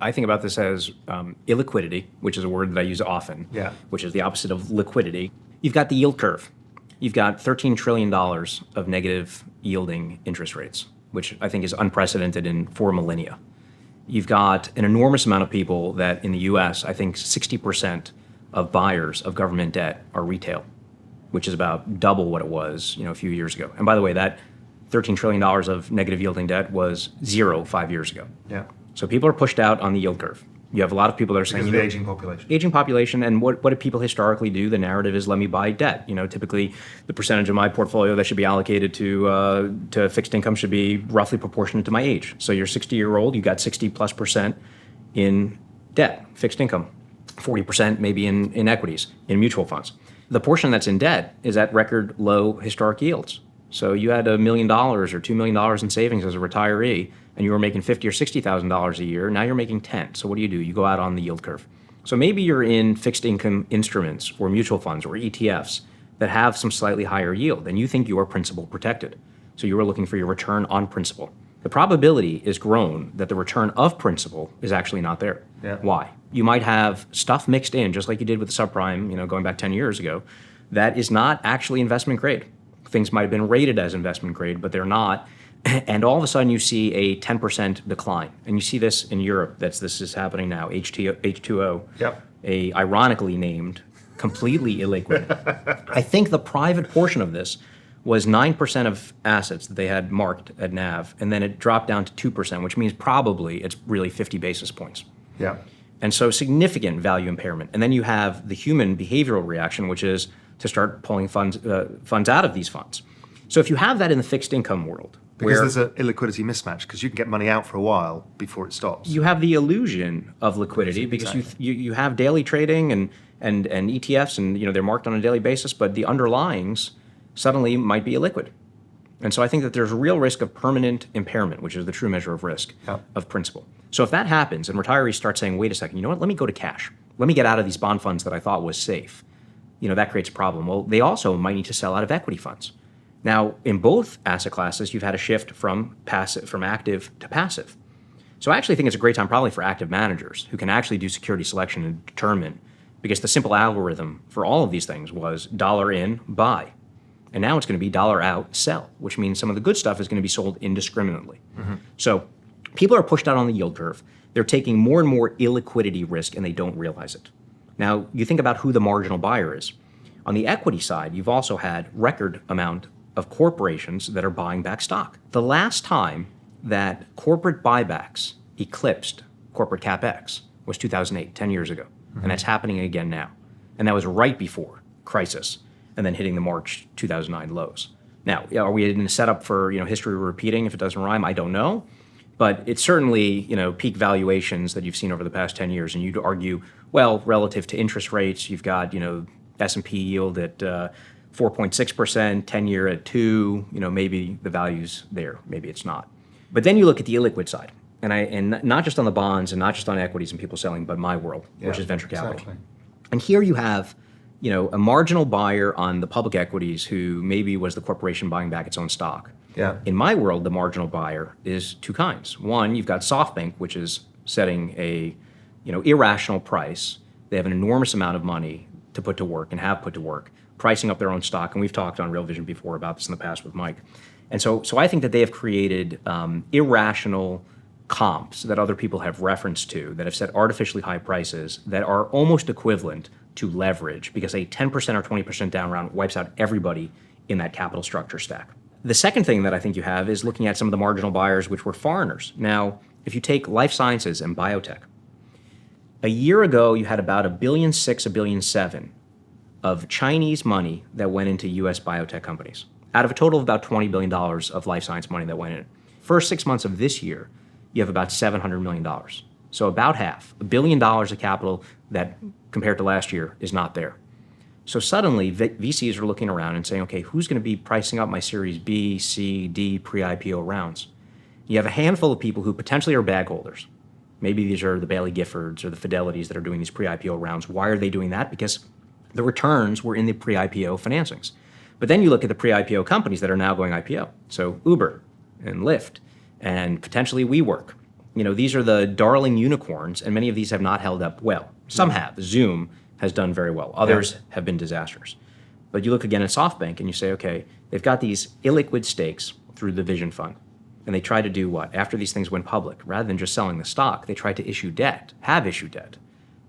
I think about this as illiquidity, which is a word that I use often, which is the opposite of liquidity. You've got the yield curve. You've got $13 trillion of negative yielding interest rates, which I think is unprecedented in 4 millennia. You've got an enormous amount of people that in the US, I think 60% of buyers of government debt are retail, which is about double what it was, a few years ago. And by the way, that $13 trillion of negative yielding debt was 0 5 years ago. Yeah. So people are pushed out on the yield curve. You have a lot of people that are saying, because of the aging population. Aging population, and what do people historically do? The narrative is, let me buy debt. Typically the percentage of my portfolio that should be allocated to fixed income should be roughly proportionate to my age. So you're 60-year-old, you got 60+% in debt, fixed income, 40% maybe in equities, in mutual funds. The portion that's in debt is at record low historic yields. So you had $1 million or $2 million in savings as a retiree, and you were making $50,000 or $60,000 a year. Now you're making 10. So what do? You go out on the yield curve. So maybe you're in fixed income instruments or mutual funds or ETFs that have some slightly higher yield, and you think you are principal protected. So you are looking for your return on principal. The probability is grown that the return of principal is actually not there. Yeah. Why? You might have stuff mixed in, just like you did with the subprime, going back 10 years ago, that is not actually investment grade. Things might have been rated as investment grade, but they're not. And all of a sudden you see a 10% decline. And you see this in Europe. This is happening now, H2O, a ironically named, completely illiquid. I think the private portion of this was 9% of assets that they had marked at NAV, and then it dropped down to 2%, which means probably it's really 50 basis points. Yeah. And so significant value impairment. And then you have the human behavioral reaction, which is to start pulling funds out of these funds. So if you have that in the fixed income world, because there's an illiquidity mismatch, because you can get money out for a while before it stops. You have the illusion of liquidity because you have daily trading and ETFs, and they're marked on a daily basis, but the underlyings suddenly might be illiquid. And so I think that there's a real risk of permanent impairment, which is the true measure of risk of principal. So if that happens and retirees start saying, wait a second, you know what, let me go to cash. Let me get out of these bond funds that I thought was safe. That creates a problem. Well, they also might need to sell out of equity funds. Now, in both asset classes, you've had a shift from active to passive. So I actually think it's a great time probably for active managers who can actually do security selection and determine, because the simple algorithm for all of these things was dollar in, buy. And now it's going to be dollar out, sell, which means some of the good stuff is going to be sold indiscriminately. Mm-hmm. So people are pushed out on the yield curve. They're taking more and more illiquidity risk, and they don't realize it. Now, you think about who the marginal buyer is. On the equity side, you've also had record amount of corporations that are buying back stock. The last time that corporate buybacks eclipsed corporate CapEx was 2008, 10 years ago. Mm-hmm. And that's happening again now. And that was right before crisis and then hitting the March 2009 lows. Now, are we in a setup for history repeating if it doesn't rhyme? I don't know. But it's certainly peak valuations that you've seen over the past 10 years. And you'd argue, well, relative to interest rates, you've got S&P yield at 4.6%, 10-year at 2%. Maybe the value's there, maybe it's not. But then you look at the illiquid side, and not just on the bonds and not just on equities and people selling, but my world, which is venture capital. Exactly. And here you have a marginal buyer on the public equities who maybe was the corporation buying back its own stock. Yeah. In my world, the marginal buyer is two kinds. One, you've got SoftBank, which is setting a irrational price. They have an enormous amount of money to put to work and have put to work, pricing up their own stock. And we've talked on Real Vision before about this in the past with Mike. And so I think that they have created irrational comps that other people have referenced to that have set artificially high prices that are almost equivalent to leverage, because a 10% or 20% down round wipes out everybody in that capital structure stack. The second thing that I think you have is looking at some of the marginal buyers, which were foreigners. Now, if you take life sciences and biotech, a year ago you had about $1.6 billion, $1.7 billion of Chinese money that went into U.S. biotech companies, out of a total of about $20 billion of life science money that went in. First 6 months of this year, you have about $700 million. So about half, $1 billion of capital that, compared to last year, is not there. So suddenly, VCs are looking around and saying, okay, who's going to be pricing up my Series B, C, D pre-IPO rounds? You have a handful of people who potentially are bag holders. Maybe these are the Bailey Giffords or the Fidelities that are doing these pre-IPO rounds. Why are they doing that? Because the returns were in the pre-IPO financings. But then you look at the pre-IPO companies that are now going IPO. So Uber and Lyft and potentially WeWork. these are the darling unicorns, and many of these have not held up well. Some have. Zoom has done very well. Others have been disasters. But you look again at SoftBank and you say, okay, they've got these illiquid stakes through the Vision Fund. And they try to do what? After these things went public, rather than just selling the stock, they tried to issue debt, have issued debt.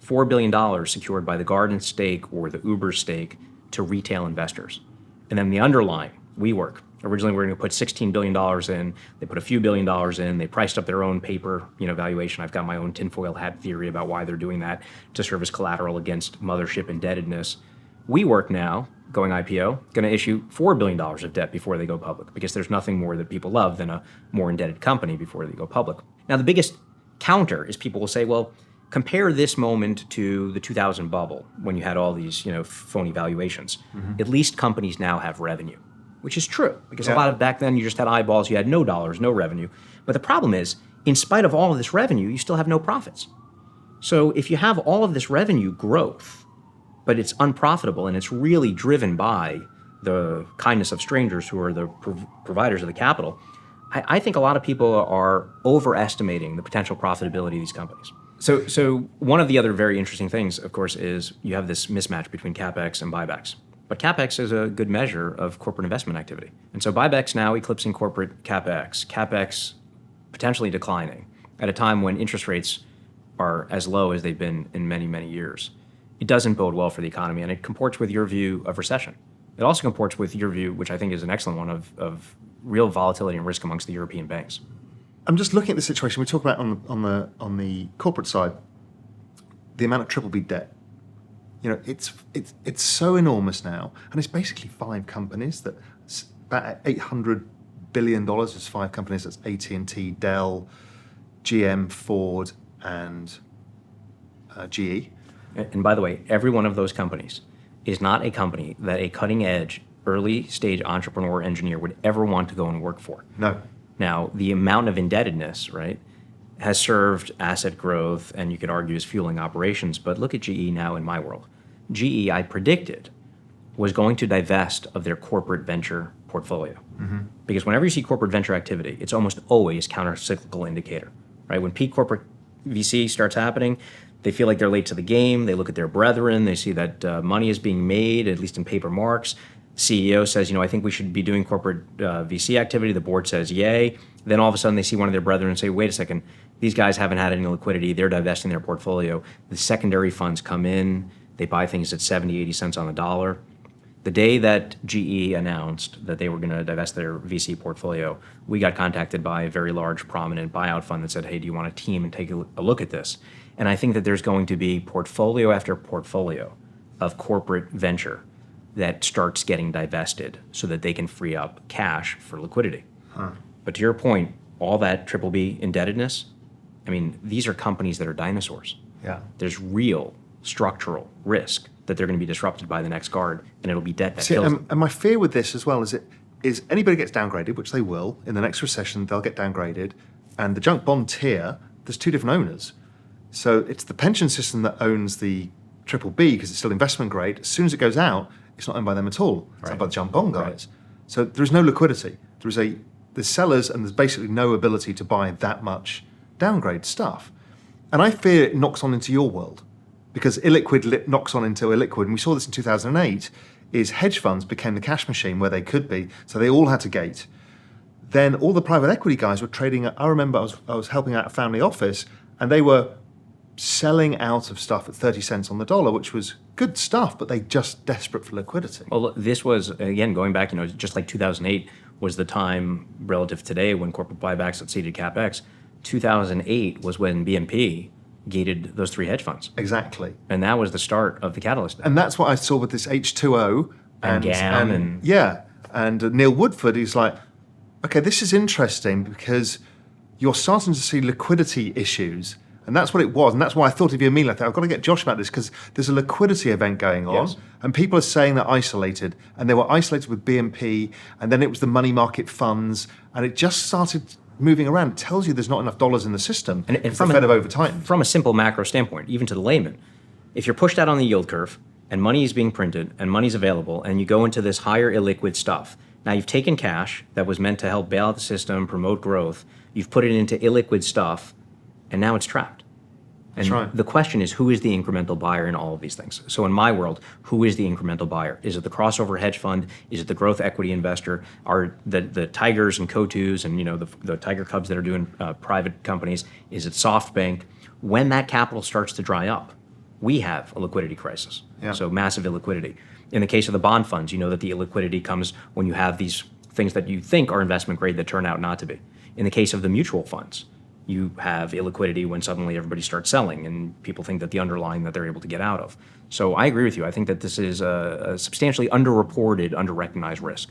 $4 billion secured by the Garden stake or the Uber stake to retail investors. And then the underlying, WeWork. Originally, we were going to put $16 billion in. They put a few $1 billion in. They priced up their own paper, valuation. I've got my own tinfoil hat theory about why they're doing that to serve as collateral against mothership indebtedness. WeWork now, going IPO, going to issue $4 billion of debt before they go public because there's nothing more that people love than a more indebted company before they go public. Now, the biggest counter is people will say, well, compare this moment to the 2000 bubble when you had all these, phony valuations. At least companies now have revenue, which is true because a lot of back then you just had eyeballs, you had no dollars, no revenue. But the problem is, in spite of all of this revenue, you still have no profits. So if you have all of this revenue growth, but it's unprofitable and it's really driven by the kindness of strangers who are the providers of the capital, I think a lot of people are overestimating the potential profitability of these companies. So one of the other very interesting things, of course, is you have this mismatch between CapEx and buybacks. But CapEx is a good measure of corporate investment activity. And so buybacks now eclipsing corporate CapEx potentially declining at a time when interest rates are as low as they've been in many, many years. It doesn't bode well for the economy, and it comports with your view of recession. It also comports with your view, which I think is an excellent one, of real volatility and risk amongst the European banks. I'm just looking at the situation we talk about on the corporate side, the amount of triple B debt. It's so enormous now, and it's basically 5 companies that about $800 billion. There's 5 companies. That's AT&T, Dell, GM, Ford, and GE. And by the way, every one of those companies is not a company that a cutting-edge, early-stage entrepreneur engineer would ever want to go and work for. No. Now, the amount of indebtedness, right, has served asset growth, and you could argue is fueling operations. But look at GE now in my world. GE, I predicted, was going to divest of their corporate venture portfolio. Because whenever you see corporate venture activity, it's almost always counter-cyclical indicator, right? When peak corporate VC starts happening, they feel like they're late to the game. They look at their brethren. They see that money is being made, at least in paper marks. CEO says, I think we should be doing corporate VC activity. The board says, yay. Then all of a sudden they see one of their brethren and say, wait a second, these guys haven't had any liquidity. They're divesting their portfolio. The secondary funds come in. They buy things at 70, 80 cents on the dollar. The day that GE announced that they were going to divest their VC portfolio, we got contacted by a very large, prominent buyout fund that said, hey, do you want a team and take a look at this? And I think that there's going to be portfolio after portfolio of corporate venture that starts getting divested so that they can free up cash for liquidity. But to your point, all that triple B indebtedness, these are companies that are dinosaurs. Yeah. There's real structural risk that they're going to be disrupted by the next guard, and it'll be debt that kills them. And my fear with this as well is anybody gets downgraded, which they will, in the next recession, they'll get downgraded. And the junk bond tier, there's 2 different owners. So it's the pension system that owns the triple B because it's still investment grade. As soon as it goes out, it's not owned by them at all. It's owned by the junk bond guys. Right. So there's no liquidity. There's sellers and there's basically no ability to buy that much downgrade stuff. And I fear it knocks on into your world because illiquid knocks on into illiquid. And we saw this in 2008 is hedge funds became the cash machine where they could be. So they all had to gate. Then all the private equity guys were trading. I remember I was helping out a family office and they were selling out of stuff at 30 cents on the dollar, which was good stuff, but they just desperate for liquidity. Well, this was, again, going back, just like 2008 was the time relative to today when corporate buybacks exceeded CapEx. 2008 was when BNP gated those 3 hedge funds. Exactly. And that was the start of the catalyst. And that's what I saw with this H2O. And GAM. And Neil Woodford, he's like, okay, this is interesting because you're starting to see liquidity issues. And that's what it was. And that's why I thought of you immediately. I thought, I've got to get Josh about this because there's a liquidity event going on. Yes. And people are saying they're isolated. And they were isolated with BNP. And then it was the money market funds. And it just started moving around. It tells you there's not enough dollars in the system. And from the Fed have over-tightened. From a simple macro standpoint, even to the layman, if you're pushed out on the yield curve and money is being printed and money's available and you go into this higher illiquid stuff, now you've taken cash that was meant to help bail out the system, promote growth. You've put it into illiquid stuff and now it's trapped. And That's right. the question is, who is the incremental buyer in all of these things? So in my world, who is the incremental buyer? Is it the crossover hedge fund? Is it the growth equity investor? Are the Tigers and Cotus and the Tiger Cubs that are doing private companies? Is it SoftBank? When that capital starts to dry up, we have a liquidity crisis. Yeah. So massive illiquidity. In the case of the bond funds, you know that the illiquidity comes when you have these things that you think are investment grade that turn out not to be. In the case of the mutual funds, you have illiquidity when suddenly everybody starts selling and people think that the underlying that they're able to get out of. So I agree with you. I think that this is a substantially underreported, underrecognized risk.